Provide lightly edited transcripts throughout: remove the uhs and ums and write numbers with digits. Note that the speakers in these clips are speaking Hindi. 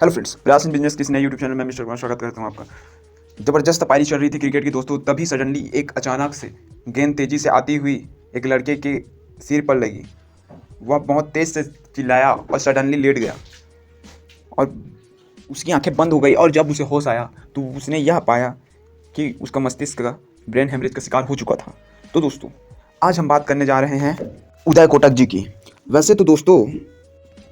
हेलो फ्रेंड्स, प्रयास इन बिजनेस किसी नए यूट्यूब चैनल में मिस्टर कुमार स्वागत करता हूं आपका। जबरदस्त पारी चल रही थी क्रिकेट की दोस्तों, तभी सडनली एक अचानक से गेंद तेजी से आती हुई एक लड़के के सिर पर लगी। वह बहुत तेज से चिल्लाया और सडनली लेट गया और उसकी आंखें बंद हो गई। और जब उसे होश आया तो उसने यह पाया कि उसका मस्तिष्क का ब्रेन हेमरेज का शिकार हो चुका था। तो दोस्तों, आज हम बात करने जा रहे हैं उदय कोटक जी की। वैसे तो दोस्तों,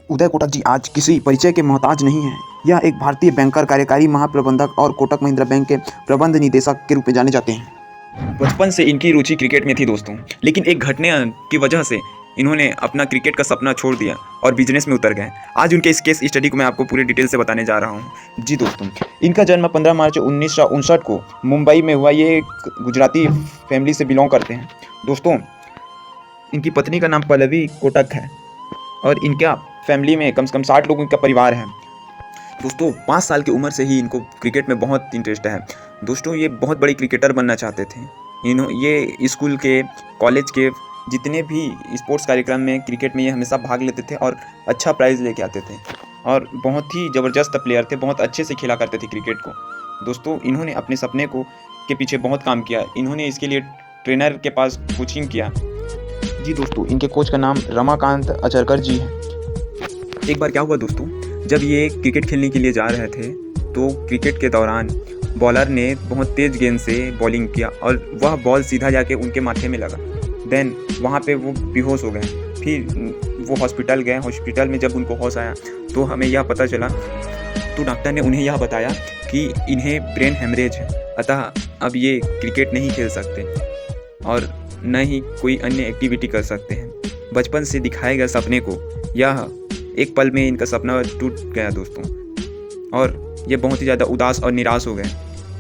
उदय कोटक जी आज किसी परिचय के मोहताज नहीं हैं। यह एक भारतीय बैंकर, कार्यकारी महाप्रबंधक और कोटक महिंद्रा बैंक के प्रबंध निदेशक के रूप में जाने जाते हैं। बचपन से इनकी रुचि क्रिकेट में थी दोस्तों, लेकिन एक घटना की वजह से इन्होंने अपना क्रिकेट का सपना छोड़ दिया और बिजनेस में उतर गए। आज उनके इस केस स्टडी को मैं आपको पूरी डिटेल से बताने जा रहा हूँ। जी दोस्तों, इनका जन्म 15 मार्च 1959 को मुंबई में हुआ। ये एक गुजराती फैमिली से बिलोंग करते हैं। दोस्तों, इनकी पत्नी का नाम पल्लवी कोटक है और इनका फैमिली में कम से कम 60 लोगों का परिवार है। दोस्तों, 5 साल की उम्र से ही इनको क्रिकेट में बहुत इंटरेस्ट है। दोस्तों, ये बहुत बड़ी क्रिकेटर बनना चाहते थे। ये स्कूल के, कॉलेज के जितने भी स्पोर्ट्स कार्यक्रम में क्रिकेट में ये हमेशा भाग लेते थे और अच्छा प्राइज़ लेके आते थे और बहुत ही ज़बरदस्त प्लेयर थे, बहुत अच्छे से खेला करते थे क्रिकेट को। दोस्तों, इन्होंने अपने सपने को के पीछे बहुत काम किया। इन्होंने इसके लिए ट्रेनर के पास कोचिंग किया। जी दोस्तों, इनके कोच का नाम रमाकांत अचरकर जी है। एक बार क्या हुआ दोस्तों, जब ये क्रिकेट खेलने के लिए जा रहे थे तो क्रिकेट के दौरान बॉलर ने बहुत तेज़ गेंद से बॉलिंग किया और वह बॉल सीधा जाके उनके माथे में लगा। देन वहाँ पे वो बेहोश हो गए। फिर वो हॉस्पिटल गए। हॉस्पिटल में जब उनको होश आया तो हमें यह पता चला, तो डॉक्टर ने उन्हें यह बताया कि इन्हें ब्रेन हेमरेज है, अतः अब ये क्रिकेट नहीं खेल सकते और न ही कोई अन्य एक्टिविटी कर सकते हैं। बचपन से दिखाए गए सपने को यह एक पल में इनका सपना टूट गया दोस्तों, और ये बहुत ही ज़्यादा उदास और निराश हो गए।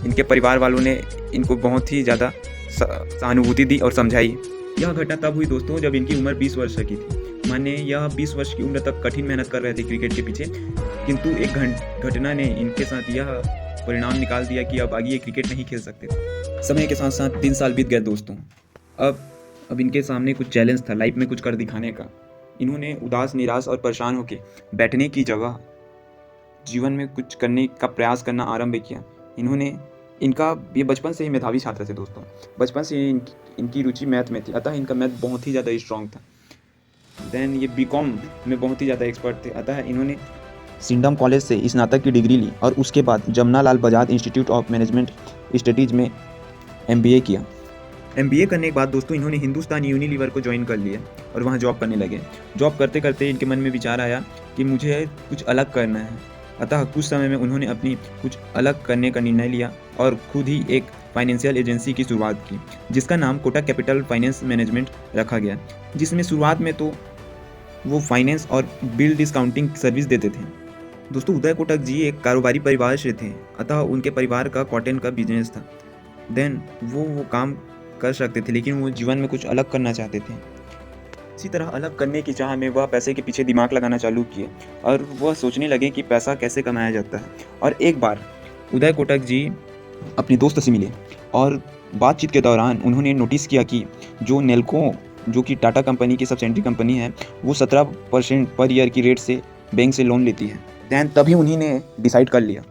इनके परिवार वालों ने इनको बहुत ही ज़्यादा सहानुभूति दी और समझाई। यह घटना तब हुई दोस्तों जब इनकी उम्र 20 वर्ष की थी। माने यह 20 वर्ष की उम्र तक कठिन मेहनत कर रहे थे क्रिकेट के पीछे, किंतु एक घटना ने इनके साथ यह परिणाम निकाल दिया कि अब आगे ये क्रिकेट नहीं खेल सकते थे। समय के साथ साथ 3 साल बीत गए दोस्तों। अब इनके सामने कुछ चैलेंज था लाइफ में कुछ कर दिखाने का। इन्होंने उदास, निराश और परेशान होकर बैठने की जगह जीवन में कुछ करने का प्रयास करना आरंभ किया। ये बचपन से ही मेधावी छात्र थे दोस्तों। बचपन से ही इनकी रुचि मैथ में थी, अतः इनका मैथ बहुत ही ज़्यादा स्ट्रॉन्ग था। देन ये बीकॉम में बहुत ही ज़्यादा एक्सपर्ट थे, अतः इन्होंने सिंडम कॉलेज से स्नातक की डिग्री ली और उसके बाद Jamnalal Bajaj institute of management studies में MBA किया। MBA करने के बाद दोस्तों इन्होंने हिंदुस्तान यूनिलीवर को ज्वाइन कर लिया और वहाँ जॉब करने लगे। जॉब करते करते इनके मन में विचार आया कि मुझे कुछ अलग करना है, अतः कुछ समय में उन्होंने अपनी कुछ अलग करने का निर्णय लिया और खुद ही एक फाइनेंशियल एजेंसी की शुरुआत की, जिसका नाम कोटक कैपिटल फाइनेंस मैनेजमेंट रखा गया, जिसमें शुरुआत में तो वो फाइनेंस और बिल डिस्काउंटिंग सर्विस देते थे। दोस्तों, उदय कोटक जी एक कारोबारी परिवार से थे, अतः उनके परिवार का कॉटन का बिजनेस था। देन वो काम कर सकते थे, लेकिन वो जीवन में कुछ अलग करना चाहते थे। इसी तरह अलग करने की चाह में वह पैसे के पीछे दिमाग लगाना चालू किए और वह सोचने लगे कि पैसा कैसे कमाया जाता है। और एक बार उदय कोटक जी अपने दोस्त से मिले और बातचीत के दौरान उन्होंने नोटिस किया कि जो नेल्को, जो कि टाटा कंपनी की सब्सिडरी कंपनी है, वो 17% पर ईयर की रेट से बैंक से लोन लेती है। दैन तभी उन्होंने डिसाइड कर लिया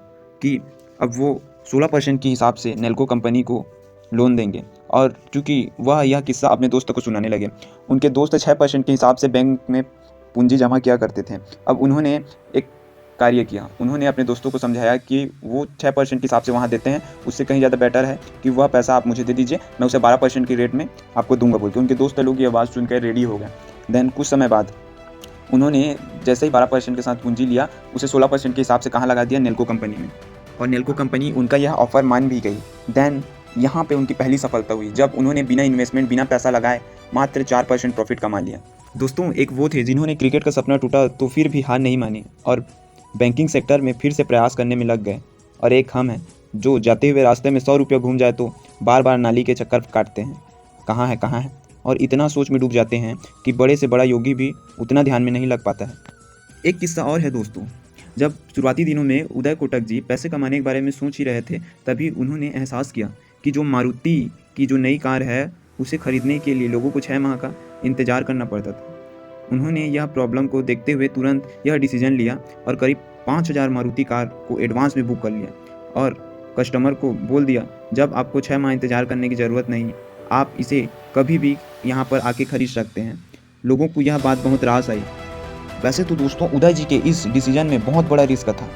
कि अब वो 16% के हिसाब से नेल्को कंपनी को लोन देंगे। और चूँकि वह यह किस्सा अपने दोस्त को सुनाने लगे, उनके दोस्त 6% के हिसाब से बैंक में पूंजी जमा किया करते थे। अब उन्होंने एक कार्य किया, उन्होंने अपने दोस्तों को समझाया कि वो 6% के हिसाब से वहाँ देते हैं, उससे कहीं ज़्यादा बेटर है कि वह पैसा आप मुझे दे दीजिए, मैं उसे 12% की रेट में आपको दूंगा बोल के। उनके दोस्त लोग ये आवाज़ सुनकर रेडी हो गए। देन कुछ समय बाद उन्होंने जैसे ही 12% के साथ पूंजी लिया, उसे 16% के हिसाब से कहाँ लगा दिया, नेल्को कंपनी में, और नेल्को कंपनी उनका यह ऑफ़र मान भी गई। देन यहाँ पे उनकी पहली सफलता हुई जब उन्होंने बिना इन्वेस्टमेंट, बिना पैसा लगाए मात्र 4% प्रॉफिट कमा लिया। दोस्तों, एक वो थे जिन्होंने क्रिकेट का सपना टूटा तो फिर भी हार नहीं मानी और बैंकिंग सेक्टर में फिर से प्रयास करने में लग गए। और एक हम हैं जो जाते हुए रास्ते में 100 रुपये घूम जाए तो बार बार नाली के चक्कर काटते हैं, कहाँ है, और इतना सोच में डूब जाते हैं कि बड़े से बड़ा योगी भी उतना ध्यान में नहीं लग पाता है। एक किस्सा और है दोस्तों, जब शुरुआती दिनों में उदय कोटक जी पैसे कमाने के बारे में सोच ही रहे थे, तभी उन्होंने एहसास किया कि जो मारुति की जो नई कार है, उसे खरीदने के लिए लोगों को 6 माह का इंतज़ार करना पड़ता था। उन्होंने यह प्रॉब्लम को देखते हुए तुरंत यह डिसीजन लिया और करीब 5000 मारुति कार को एडवांस में बुक कर लिया और कस्टमर को बोल दिया जब आपको 6 माह इंतज़ार करने की ज़रूरत नहीं, आप इसे कभी भी यहाँ पर आके खरीद सकते हैं। लोगों को यह बात बहुत रास आई। वैसे तो दोस्तों उदय जी के इस डिसीजन में बहुत बड़ा रिस्क था,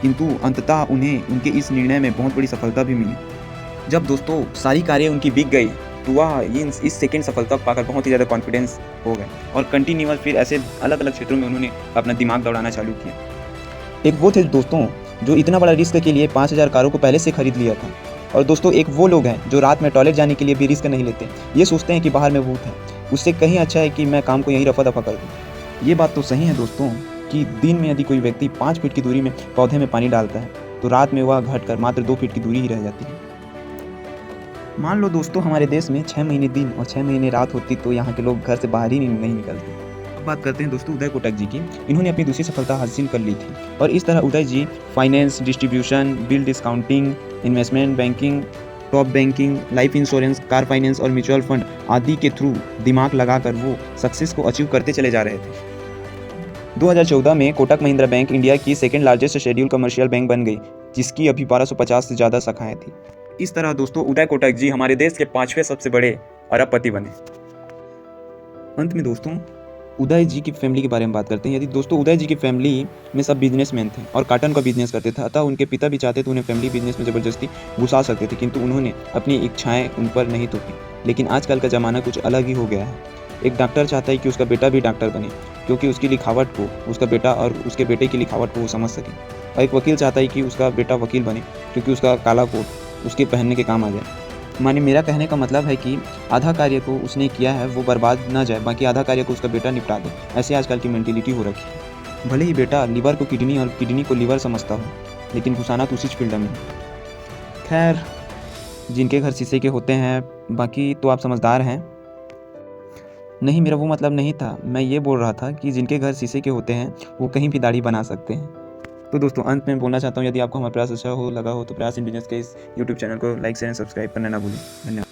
किंतु अंततः उन्हें उनके इस निर्णय में बहुत बड़ी सफलता भी मिली। जब दोस्तों सारी कारें उनकी बिक गई तो वह इस सेकंड सफलता पाकर बहुत ही ज़्यादा कॉन्फिडेंस हो गए और कंटिन्यूअस फिर ऐसे अलग अलग क्षेत्रों में उन्होंने अपना दिमाग दौड़ाना चालू किया। एक वो थे दोस्तों जो इतना बड़ा रिस्क के लिए 5000 कारों को पहले से खरीद लिया था, और दोस्तों एक वो लोग हैं जो रात में टॉयलेट जाने के लिए भी रिस्क नहीं लेते। ये सोचते हैं कि बाहर में भूत है, उससे कहीं अच्छा है कि मैं काम को यहीं रफा दफा कर दूँ। ये बात तो सही है दोस्तों कि दिन में यदि कोई व्यक्ति 5 फीट की दूरी में पौधे में पानी डालता है तो रात में वह घटकर मात्र 2 फीट की दूरी ही रह जाती है। मान लो दोस्तों हमारे देश में 6 महीने दिन और 6 महीने रात होती तो यहाँ के लोग घर से बाहर ही नहीं निकलते। अब बात करते हैं दोस्तों उदय कोटक जी की। इन्होंने अपनी दूसरी सफलता हासिल कर ली थी और इस तरह Uday ji finance, distribution, bill discounting, investment banking, top banking, life insurance, car finance और म्यूचुअल फंड आदि के थ्रू दिमाग लगाकर वो सक्सेस को अचीव करते चले जा रहे थे। 2014 में कोटक महिंद्रा बैंक इंडिया की second largest schedule commercial bank बन गई, जिसकी अभी 1250 से ज़्यादा शाखाएं थी। इस तरह दोस्तों उदय कोटक जी हमारे देश के 5वें सबसे बड़े अरबपति बने। अंत में दोस्तों उदय जी की फैमिली के बारे में बात करते हैं। यदि दोस्तों उदय जी की फैमिली में सब बिजनेसमैन थे और कॉटन का बिजनेस करते थे, अतः उनके पिता भी चाहते तो उन्हें फैमिली बिजनेस में ज़बरदस्ती घुसा सकते थे, किंतु उन्होंने अपनी इच्छाएं उन पर नहीं थोपी। लेकिन आजकल का ज़माना कुछ अलग ही हो गया है। एक डॉक्टर चाहता है कि उसका बेटा भी डॉक्टर बने, क्योंकि उसकी लिखावट को उसका बेटा और उसके बेटे की लिखावट को वो समझ सके। और एक वकील चाहता है कि उसका बेटा वकील बने, क्योंकि उसका काला कोट उसके पहनने के काम आ जाए। माने मेरा कहने का मतलब है कि आधा कार्य को उसने किया है वो बर्बाद ना जाए, बाकी आधा कार्य को उसका बेटा निपटा दे। ऐसे आजकल की मेंटेलिटी हो रखी है। भले ही बेटा लीवर को किडनी और किडनी को लीवर समझता हो, लेकिन घुसाना तो उसी फील्ड में। खैर, जिनके घर शीशे के होते हैं, बाकी तो आप समझदार हैं। नहीं, मेरा वो मतलब नहीं था। मैं ये बोल रहा था कि जिनके घर शीशे के होते हैं वो कहीं भी दाढ़ी बना सकते हैं। तो दोस्तों अंत में बोलना चाहता हूँ, यदि आपको हमारा प्रयास अच्छा हो लगा हो तो प्रयास इन बिजनेस के इस यूट्यूब चैनल को लाइक शेयर एंड सब्सक्राइब करना ना भूलें। धन्यवाद।